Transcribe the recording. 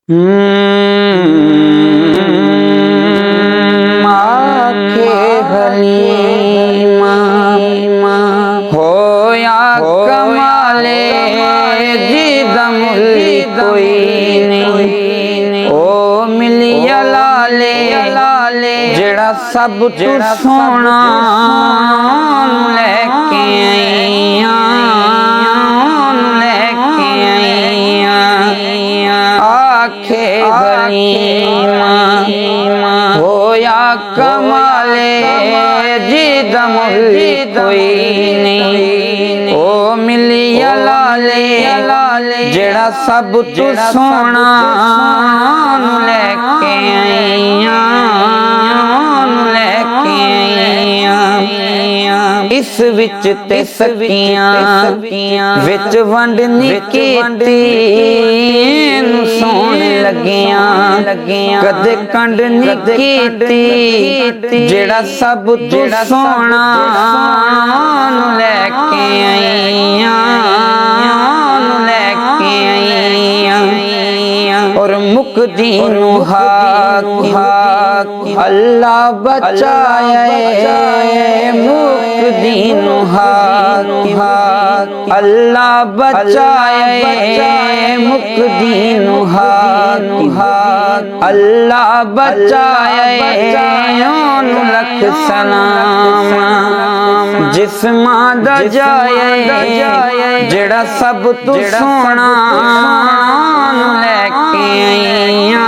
आखे हलीमा होया कमाले जिदम कोई नहीं ओ मिलिया लाले जेड़ा सब तू सोना लेके आईया आखे हलीमा होया कमाले जिदम कोई नहीं ओ मिलिया लाले जेड़ा सब तू सोना लेके आईया इस विच ते सकियां विच वंड निकीती नू सोण लगियां कदे कंड निकीती जेड़ा सब तू सोना लेके आईया और मुकदी नू हाक अल्लाह बचाए मुकदी नू हाक अल्लाह बचाए मुकदी नू हाक अल्लाह बचाए ओनू लख सलाम जिस्मां दा जाए जेड़ा सब तू सोना लेके आईया